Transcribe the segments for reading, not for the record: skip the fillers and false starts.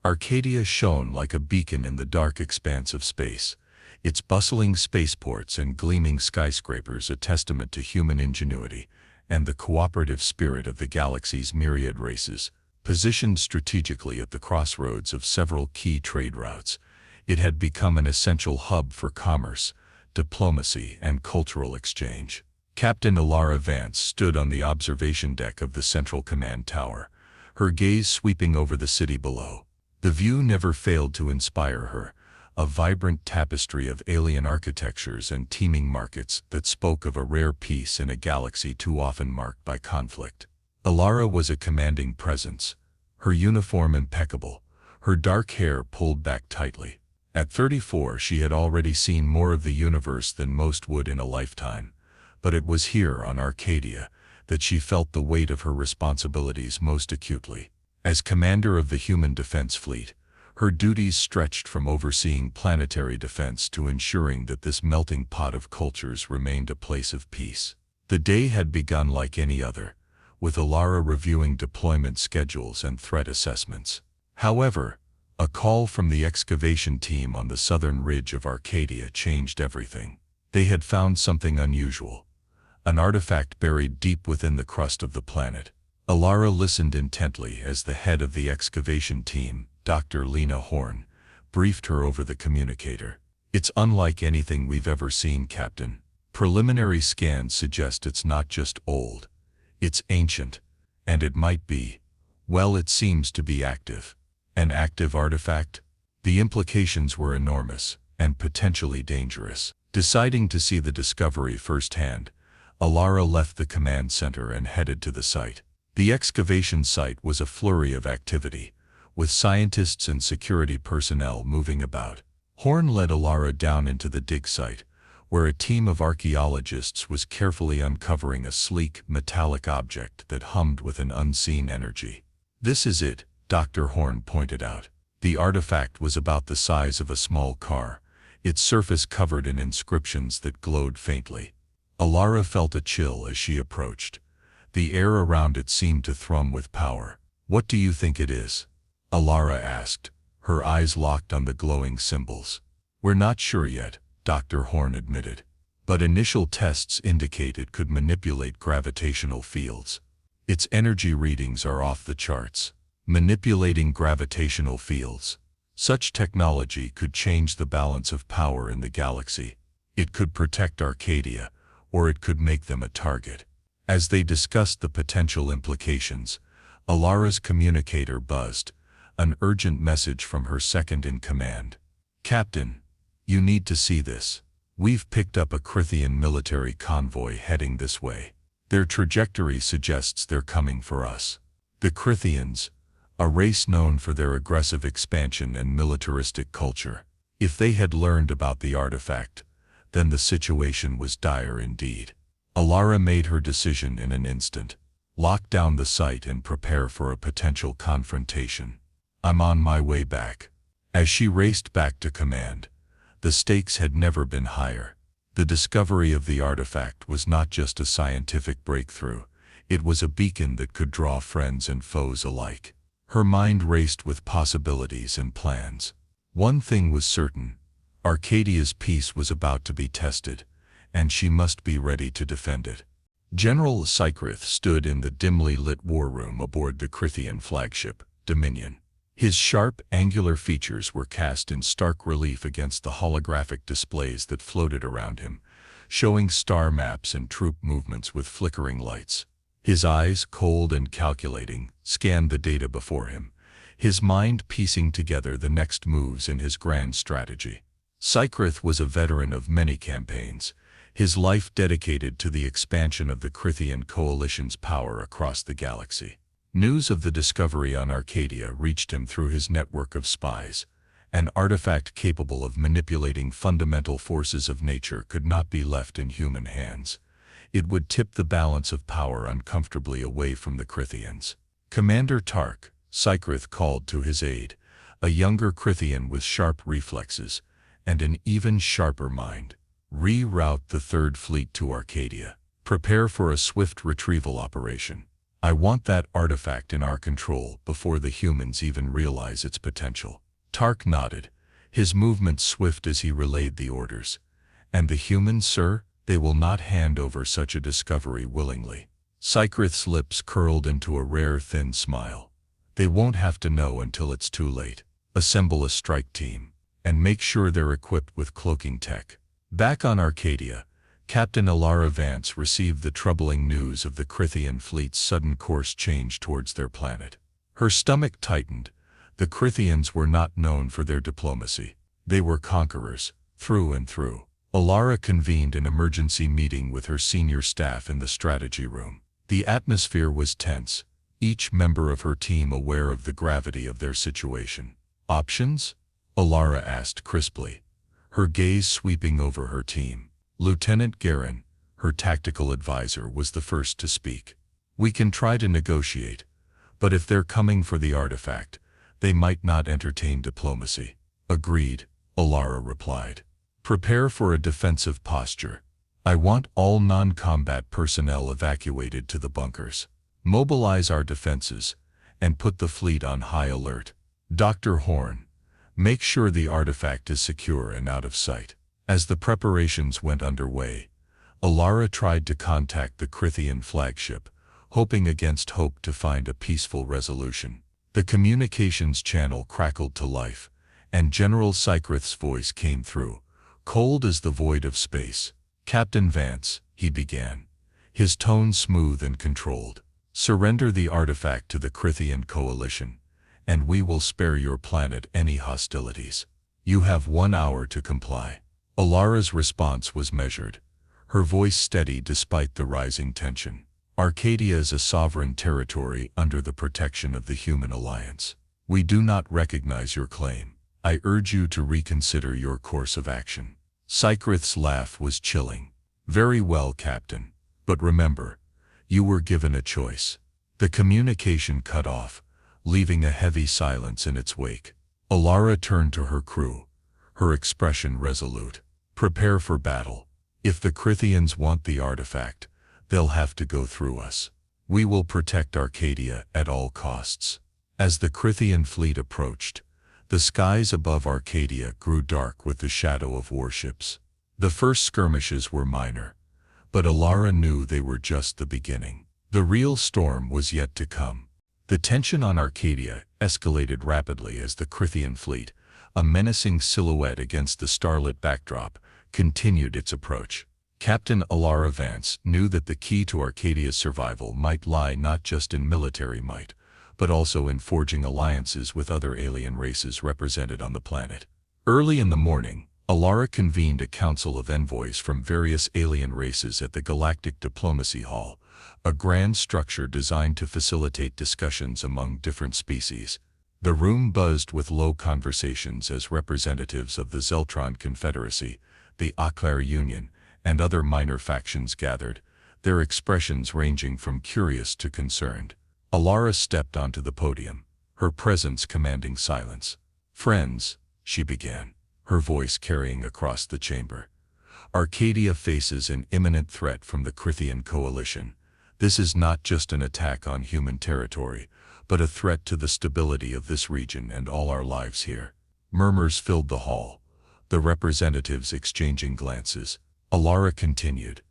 Arcadia shone like a beacon in the dark expanse of space, its bustling spaceports and gleaming skyscrapers a testament to human ingenuity and the cooperative spirit of the galaxy's myriad races. Positioned strategically at the crossroads of several key trade routes, it had become an essential hub for commerce, diplomacy, and cultural exchange. Captain Alara Vance stood on the observation deck of the Central Command Tower, her gaze sweeping over the city below. The view never failed to inspire her, a vibrant tapestry of alien architectures and teeming markets that spoke of a rare peace in a galaxy too often marked by conflict. Alara was a commanding presence, her uniform impeccable, her dark hair pulled back tightly. At 34, she had already seen more of the universe than most would in a lifetime, but it was here on Arcadia that she felt the weight of her responsibilities most acutely. As commander of the Human Defense Fleet, her duties stretched from overseeing planetary defense to ensuring that this melting pot of cultures remained a place of peace. The day had begun like any other, with Alara reviewing deployment schedules and threat assessments. However, a call from the excavation team on the southern ridge of Arcadia changed everything. They had found something unusual, an artifact buried deep within the crust of the planet. Alara listened intently as the head of the excavation team, Dr. Lena Horn, briefed her over the communicator. "It's unlike anything we've ever seen, Captain. Preliminary scans suggest it's not just old, it's ancient, and it might be, well, it seems to be active." An active artifact? The implications were enormous and potentially dangerous. Deciding to see the discovery firsthand, Alara left the command center and headed to the site. The excavation site was a flurry of activity, with scientists and security personnel moving about. Horn led Alara down into the dig site, where a team of archaeologists was carefully uncovering a sleek, metallic object that hummed with an unseen energy. "This is it," Dr. Horn pointed out. The artifact was about the size of a small car, its surface covered in inscriptions that glowed faintly. Alara felt a chill as she approached. The air around it seemed to thrum with power. "What do you think it is?" Alara asked, her eyes locked on the glowing symbols. "We're not sure yet," Dr. Horn admitted, "but initial tests indicate it could manipulate gravitational fields. Its energy readings are off the charts." Manipulating gravitational fields. Such technology could change the balance of power in the galaxy. It could protect Arcadia, or it could make them a target. As they discussed the potential implications, Alara's communicator buzzed, an urgent message from her second-in-command. "Captain, you need to see this. We've picked up a Crithian military convoy heading this way. Their trajectory suggests they're coming for us." The Crithians, a race known for their aggressive expansion and militaristic culture. If they had learned about the artifact, then the situation was dire indeed. Alara made her decision in an instant. Lock down the site and prepare for a potential confrontation. "I'm on my way back." As she raced back to command, the stakes had never been higher. The discovery of the artifact was not just a scientific breakthrough, it was a beacon that could draw friends and foes alike. Her mind raced with possibilities and plans. One thing was certain: Arcadia's peace was about to be tested, and she must be ready to defend it. General Sycrith stood in the dimly lit war room aboard the Crithian flagship, Dominion. His sharp, angular features were cast in stark relief against the holographic displays that floated around him, showing star maps and troop movements with flickering lights. His eyes, cold and calculating, scanned the data before him, his mind piecing together the next moves in his grand strategy. Sycrith was a veteran of many campaigns, his life dedicated to the expansion of the Crithian coalition's power across the galaxy. News of the discovery on Arcadia reached him through his network of spies. An artifact capable of manipulating fundamental forces of nature could not be left in human hands. It would tip the balance of power uncomfortably away from the Crithians. "Commander Tark," Sycrith called to his aid, a younger Crithian with sharp reflexes and an even sharper mind. "Reroute the Third Fleet to Arcadia. Prepare for a swift retrieval operation." I want that artifact in our control before the humans even realize its potential. Tark nodded, his movements swift as he relayed the orders. And the humans, sir? They will not hand over such a discovery willingly. Sykrith's lips curled into a rare thin smile. They won't have to know until it's too late. Assemble a strike team, and make sure they're equipped with cloaking tech. Back on Arcadia, Captain Alara Vance received the troubling news of the Krithian fleet's sudden course change towards their planet. Her stomach tightened. The Krithians were not known for their diplomacy. They were conquerors, through and through. Alara convened an emergency meeting with her senior staff in the strategy room. The atmosphere was tense, each member of her team aware of the gravity of their situation. Options? Alara asked crisply, her gaze sweeping over her team. Lieutenant Garin, her tactical advisor, was the first to speak. We can try to negotiate, but if they're coming for the artifact, they might not entertain diplomacy. Agreed, Alara replied. Prepare for a defensive posture. I want all non-combat personnel evacuated to the bunkers. Mobilize our defenses, and put the fleet on high alert. Dr. Horn, make sure the artifact is secure and out of sight. As the preparations went underway, Alara tried to contact the Krithian flagship, hoping against hope to find a peaceful resolution. The communications channel crackled to life, and General Sykrith's voice came through, cold as the void of space. Captain Vance, he began, his tone smooth and controlled. Surrender the artifact to the Krithian coalition, and we will spare your planet any hostilities. You have 1 hour to comply. Alara's response was measured, her voice steady despite the rising tension. Arcadia is a sovereign territory under the protection of the Human Alliance. We do not recognize your claim. I urge you to reconsider your course of action. Sykrith's laugh was chilling. Very well, Captain. But remember, you were given a choice. The communication cut off, leaving a heavy silence in its wake. Alara turned to her crew, her expression resolute. Prepare for battle. If the Krithians want the artifact, they'll have to go through us. We will protect Arcadia at all costs. As the Krithian fleet approached, the skies above Arcadia grew dark with the shadow of warships. The first skirmishes were minor, but Alara knew they were just the beginning. The real storm was yet to come. The tension on Arcadia escalated rapidly as the Krithian fleet, a menacing silhouette against the starlit backdrop, continued its approach. Captain Alara Vance knew that the key to Arcadia's survival might lie not just in military might, but also in forging alliances with other alien races represented on the planet. Early in the morning, Alara convened a council of envoys from various alien races at the Galactic Diplomacy Hall, a grand structure designed to facilitate discussions among different species. The room buzzed with low conversations as representatives of the Zeltron Confederacy, the Aklar Union, and other minor factions gathered, their expressions ranging from curious to concerned. Alara stepped onto the podium, her presence commanding silence. Friends, she began, her voice carrying across the chamber. Arcadia faces an imminent threat from the Krithian coalition. This is not just an attack on human territory, but a threat to the stability of this region and all our lives here. Murmurs filled the hall, the representatives exchanging glances. Alara continued,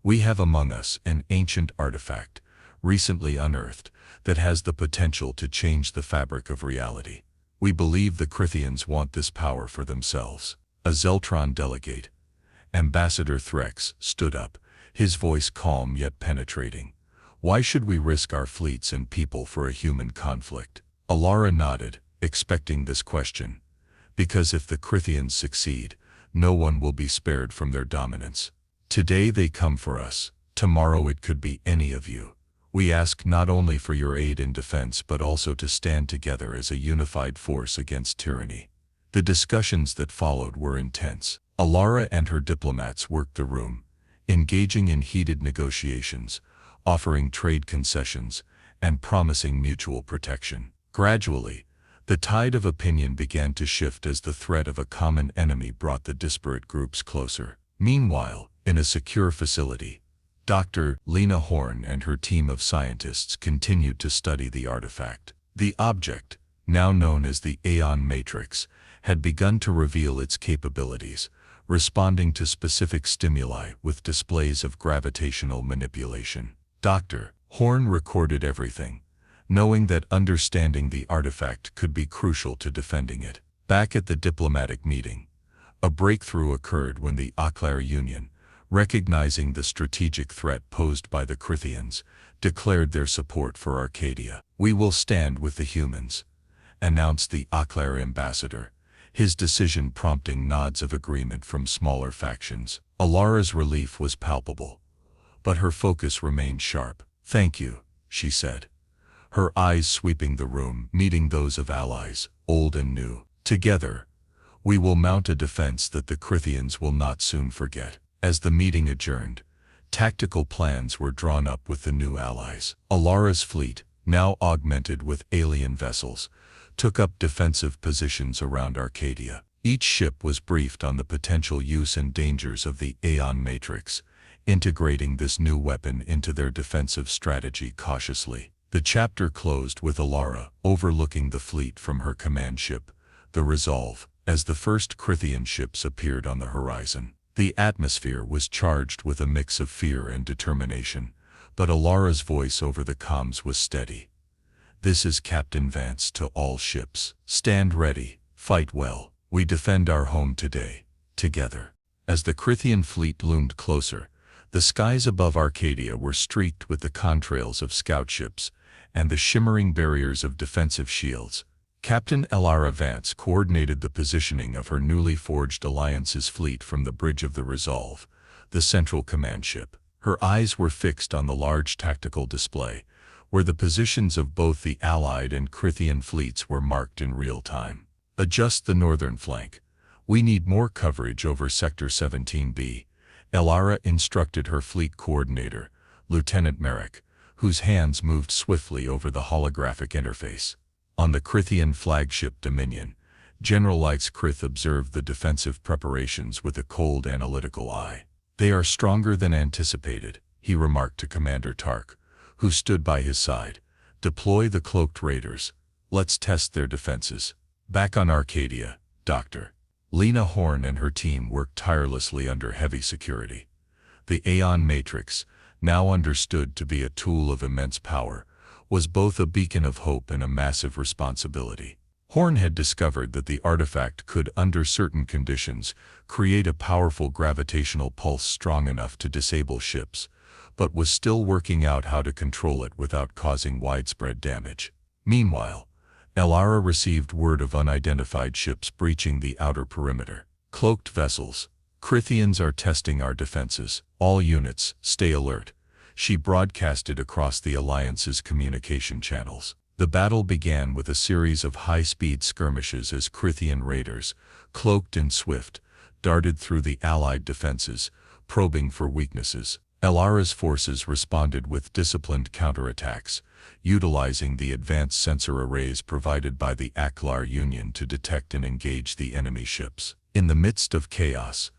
We have among us an ancient artifact, recently unearthed, that has the potential to change the fabric of reality. We believe the Krithians want this power for themselves. A Zeltron delegate, Ambassador Threx, stood up, his voice calm yet penetrating. Why should we risk our fleets and people for a human conflict? Alara nodded, expecting this question. Because if the Krithians succeed, no one will be spared from their dominance. Today they come for us, tomorrow it could be any of you. We ask not only for your aid in defense but also to stand together as a unified force against tyranny. The discussions that followed were intense. Alara and her diplomats worked the room, engaging in heated negotiations, offering trade concessions, and promising mutual protection. Gradually, the tide of opinion began to shift as the threat of a common enemy brought the disparate groups closer. Meanwhile, in a secure facility, Dr. Lena Horn and her team of scientists continued to study the artifact. The object, now known as the Aeon Matrix, had begun to reveal its capabilities, responding to specific stimuli with displays of gravitational manipulation. Dr. Horn recorded everything, knowing that understanding the artifact could be crucial to defending it. Back at the diplomatic meeting, a breakthrough occurred when the Aklar Union, recognizing the strategic threat posed by the Crithians, declared their support for Arcadia. "We will stand with the humans," announced the Aklar ambassador, his decision prompting nods of agreement from smaller factions. Alara's relief was palpable, but her focus remained sharp. "Thank you," she said, her eyes sweeping the room, meeting those of allies, old and new. "Together, we will mount a defense that the Crithians will not soon forget." As the meeting adjourned, tactical plans were drawn up with the new allies. Alara's fleet, now augmented with alien vessels, took up defensive positions around Arcadia. Each ship was briefed on the potential use and dangers of the Aeon Matrix, integrating this new weapon into their defensive strategy cautiously. The chapter closed with Alara overlooking the fleet from her command ship, the Resolve, as the first Crithian ships appeared on the horizon. The atmosphere was charged with a mix of fear and determination, but Alara's voice over the comms was steady. "This is Captain Vance to all ships. Stand ready, fight well. We defend our home today, together." As the Crithian fleet loomed closer, the skies above Arcadia were streaked with the contrails of scout ships and the shimmering barriers of defensive shields. Captain Alara Vance coordinated the positioning of her newly forged Alliance's fleet from the bridge of the Resolve, the central command ship. Her eyes were fixed on the large tactical display, where the positions of both the Allied and Crithian fleets were marked in real time. "Adjust the northern flank. We need more coverage over Sector 17B, Alara instructed her fleet coordinator, Lieutenant Merrick, whose hands moved swiftly over the holographic interface. On the Crithian flagship Dominion, General Lights Crith observed the defensive preparations with a cold analytical eye. "They are stronger than anticipated," he remarked to Commander Tark, who stood by his side. "Deploy the cloaked raiders. Let's test their defenses." Back on Arcadia, Dr. Lena Horn and her team worked tirelessly under heavy security. The Aeon Matrix, now understood to be a tool of immense power, was both a beacon of hope and a massive responsibility. Horn had discovered that the artifact could, under certain conditions, create a powerful gravitational pulse strong enough to disable ships, but was still working out how to control it without causing widespread damage. Meanwhile, Alara received word of unidentified ships breaching the outer perimeter. "Cloaked vessels. Crithians are testing our defenses. All units, stay alert," she broadcasted across the Alliance's communication channels. The battle began with a series of high-speed skirmishes as Crithian raiders, cloaked and swift, darted through the Allied defenses, probing for weaknesses. Alara's forces responded with disciplined counterattacks, utilizing the advanced sensor arrays provided by the Aklar Union to detect and engage the enemy ships. In the midst of chaos,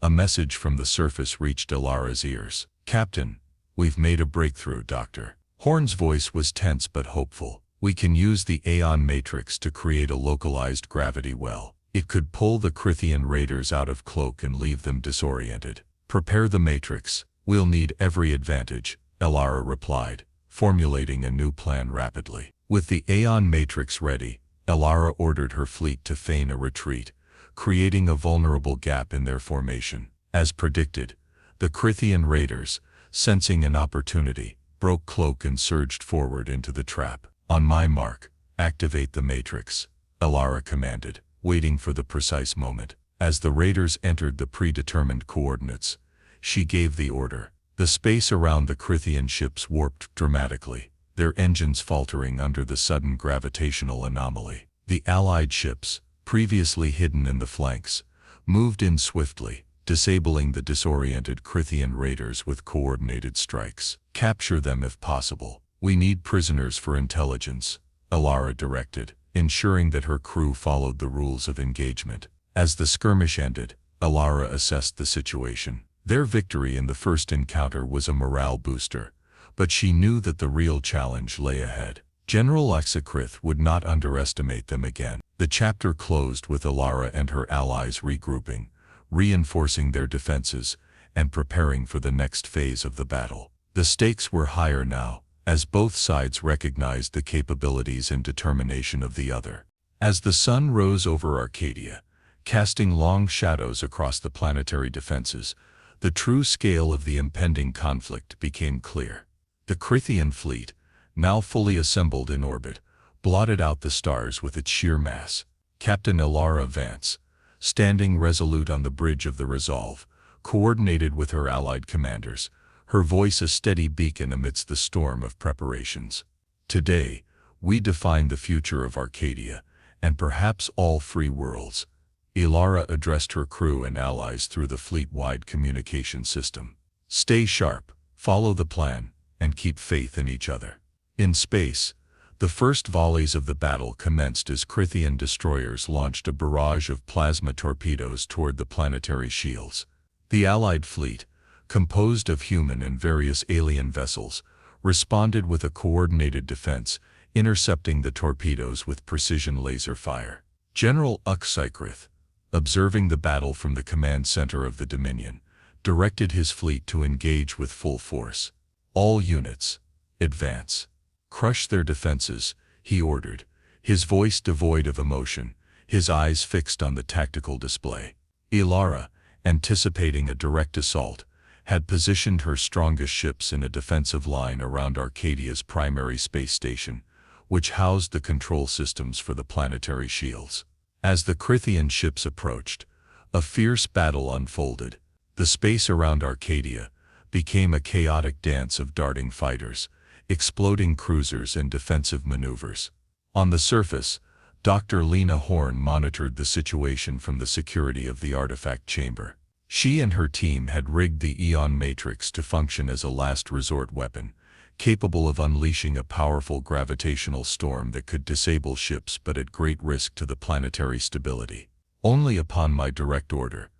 a message from the surface reached Alara's ears. "Captain, we've made a breakthrough, Doctor." Horn's voice was tense but hopeful. "We can use the Aeon Matrix to create a localized gravity well. It could pull the Crithian raiders out of cloak and leave them disoriented." "Prepare the Matrix. We'll need every advantage," Alara replied, formulating a new plan rapidly. With the Aeon Matrix ready, Alara ordered her fleet to feign a retreat, creating a vulnerable gap in their formation. As predicted, the Crithian raiders, sensing an opportunity, broke cloak and surged forward into the trap. "On my mark, activate the Matrix," Alara commanded, waiting for the precise moment. As the raiders entered the predetermined coordinates, she gave the order. The space around the Crithian ships warped dramatically, their engines faltering under the sudden gravitational anomaly. The Allied ships, previously hidden in the flanks, moved in swiftly, disabling the disoriented Crithian raiders with coordinated strikes. "Capture them if possible. We need prisoners for intelligence," Alara directed, ensuring that her crew followed the rules of engagement. As the skirmish ended, Alara assessed the situation. Their victory in the first encounter was a morale booster, but she knew that the real challenge lay ahead. General Exocrith would not underestimate them again. The chapter closed with Alara and her allies regrouping, reinforcing their defenses, and preparing for the next phase of the battle. The stakes were higher now, as both sides recognized the capabilities and determination of the other. As the sun rose over Arcadia, casting long shadows across the planetary defenses, the true scale of the impending conflict became clear. The Crithian fleet, now fully assembled in orbit, blotted out the stars with its sheer mass. Captain Alara Vance, standing resolute on the bridge of the Resolve, coordinated with her allied commanders, her voice a steady beacon amidst the storm of preparations. Today, we define the future of Arcadia, and perhaps all free worlds. Alara addressed her crew and allies through the fleet-wide communication system. Stay sharp, follow the plan, and keep faith in each other. In space, the first volleys of the battle commenced as Crithian destroyers launched a barrage of plasma torpedoes toward the planetary shields. The Allied fleet, composed of human and various alien vessels, responded with a coordinated defense, intercepting the torpedoes with precision laser fire. General Exocrith, observing the battle from the command center of the Dominion, directed his fleet to engage with full force. All units, advance. Crush their defenses, he ordered, his voice devoid of emotion, his eyes fixed on the tactical display. Alara, anticipating a direct assault, had positioned her strongest ships in a defensive line around Arcadia's primary space station, which housed the control systems for the planetary shields. As the Crithian ships approached, a fierce battle unfolded. The space around Arcadia became a chaotic dance of darting fighters, exploding cruisers and defensive maneuvers. On the surface, Dr. Lena Horn monitored the situation from the security of the artifact chamber. She and her team had rigged the Eon Matrix to function as a last resort weapon, capable of unleashing a powerful gravitational storm that could disable ships but at great risk to the planetary stability. Only upon my direct order,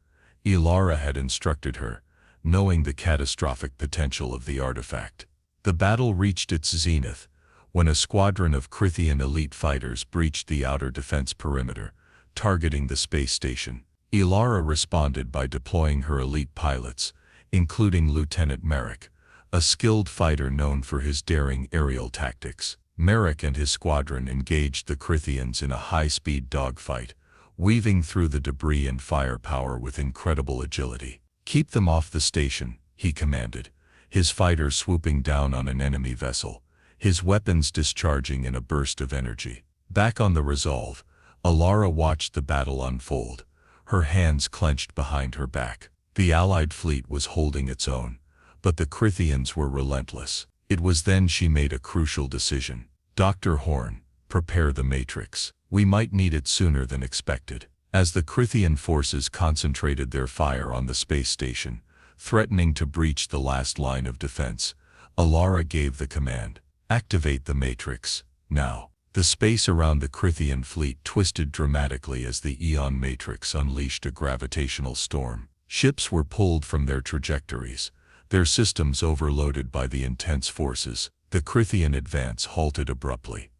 Alara had instructed her, knowing the catastrophic potential of the artifact. The battle reached its zenith when a squadron of Crithian elite fighters breached the outer defense perimeter, targeting the space station. Alara responded by deploying her elite pilots, including Lieutenant Merrick, a skilled fighter known for his daring aerial tactics. Merrick and his squadron engaged the Crithians in a high-speed dogfight, weaving through the debris and firepower with incredible agility. "Keep them off the station," he commanded, his fighter swooping down on an enemy vessel, his weapons discharging in a burst of energy. Back on the Resolve, Alara watched the battle unfold, her hands clenched behind her back. The Allied fleet was holding its own, but the Crithians were relentless. It was then she made a crucial decision. "Dr. Horn, prepare the Matrix. We might need it sooner than expected." As the Crithian forces concentrated their fire on the space station, threatening to breach the last line of defense, Alara gave the command, "Activate the Matrix, now." The space around the Crithian fleet twisted dramatically as the Eon Matrix unleashed a gravitational storm. Ships were pulled from their trajectories, their systems overloaded by the intense forces. The Crithian advance halted abruptly,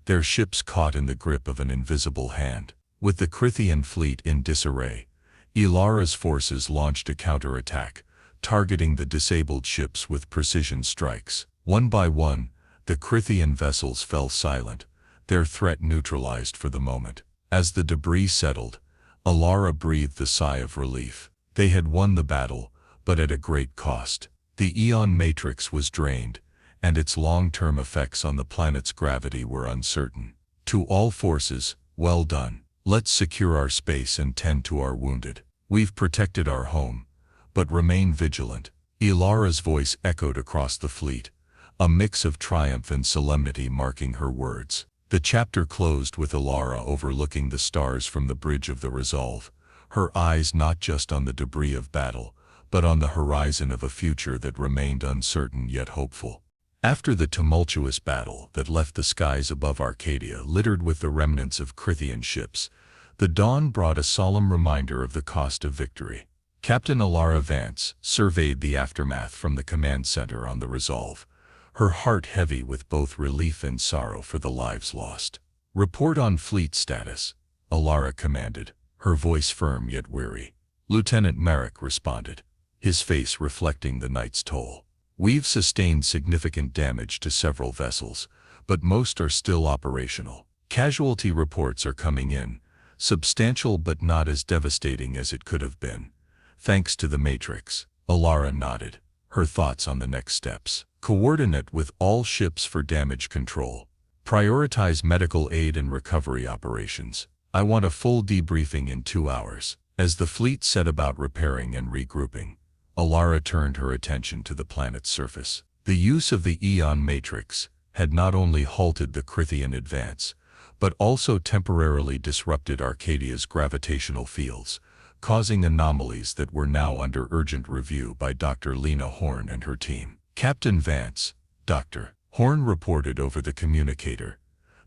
their ships caught in the grip of an invisible hand. With the Crithian fleet in disarray, Alara's forces launched a counterattack, targeting the disabled ships with precision strikes. One by one, the Crithian vessels fell silent, their threat neutralized for the moment. As the debris settled, Alara breathed a sigh of relief. They had won the battle, but at a great cost. The Eon Matrix was drained, and its long-term effects on the planet's gravity were uncertain. To all forces, well done. Let's secure our space and tend to our wounded. We've protected our home, but remain vigilant. Alara's voice echoed across the fleet, a mix of triumph and solemnity marking her words. The chapter closed with Alara overlooking the stars from the bridge of the Resolve, her eyes not just on the debris of battle, but on the horizon of a future that remained uncertain yet hopeful. After the tumultuous battle that left the skies above Arcadia littered with the remnants of Crithian ships, the dawn brought a solemn reminder of the cost of victory. Captain Alara Vance surveyed the aftermath from the command center on the Resolve, her heart heavy with both relief and sorrow for the lives lost. "Report on fleet status," Alara commanded, her voice firm yet weary. Lieutenant Merrick responded, his face reflecting the night's toll. "We've sustained significant damage to several vessels, but most are still operational. Casualty reports are coming in, substantial but not as devastating as it could have been, thanks to the Matrix." Alara nodded, her thoughts on the next steps. "Coordinate with all ships for damage control. Prioritize medical aid and recovery operations. I want a full debriefing in 2 hours." As the fleet set about repairing and regrouping, Alara turned her attention to the planet's surface. The use of the Eon Matrix had not only halted the Crithian advance, but also temporarily disrupted Arcadia's gravitational fields, causing anomalies that were now under urgent review by Dr. Lena Horn and her team. "Captain Vance," Dr. Horn reported over the communicator,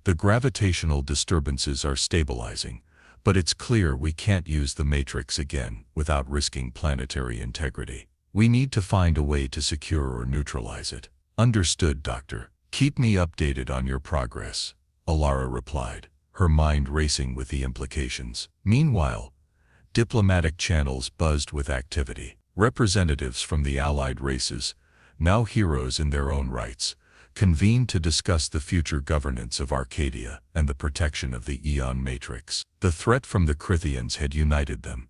"the gravitational disturbances are stabilizing, but it's clear we can't use the Matrix again without risking planetary integrity. We need to find a way to secure or neutralize it." "Understood, Doctor. Keep me updated on your progress," Alara replied, her mind racing with the implications. Meanwhile, diplomatic channels buzzed with activity. Representatives from the allied races, now heroes in their own rights, convened to discuss the future governance of Arcadia and the protection of the Eon Matrix. The threat from the Crithians had united them,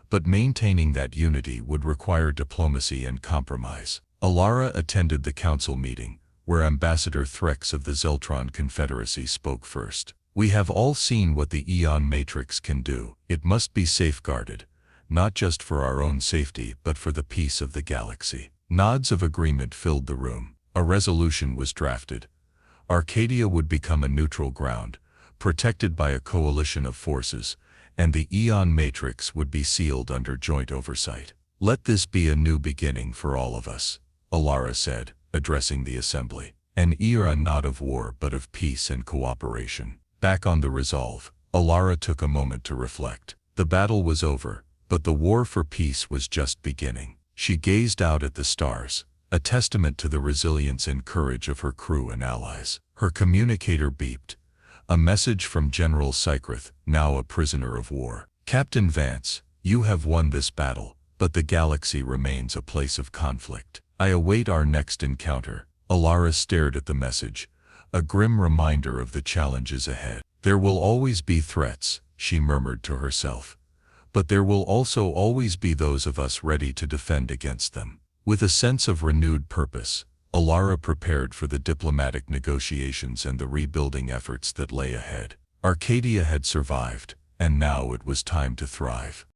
but maintaining that unity would require diplomacy and compromise. Alara attended the council meeting, where Ambassador Threx of the Zeltron Confederacy spoke first. "We have all seen what the Eon Matrix can do. It must be safeguarded, not just for our own safety but for the peace of the galaxy." Nods of agreement filled the room. A resolution was drafted. Arcadia would become a neutral ground, protected by a coalition of forces, and the Eon Matrix would be sealed under joint oversight. "Let this be a new beginning for all of us," Alara said, addressing the assembly. "An era not of war but of peace and cooperation." Back on the Resolve, Alara took a moment to reflect. The battle was over, but the war for peace was just beginning. She gazed out at the stars, a testament to the resilience and courage of her crew and allies. Her communicator beeped, a message from General Sycrath, now a prisoner of war. "Captain Vance, you have won this battle, but the galaxy remains a place of conflict. I await our next encounter." Alara stared at the message, a grim reminder of the challenges ahead. "There will always be threats," she murmured to herself, "but there will also always be those of us ready to defend against them." With a sense of renewed purpose, Alara prepared for the diplomatic negotiations and the rebuilding efforts that lay ahead. Arcadia had survived, and now it was time to thrive.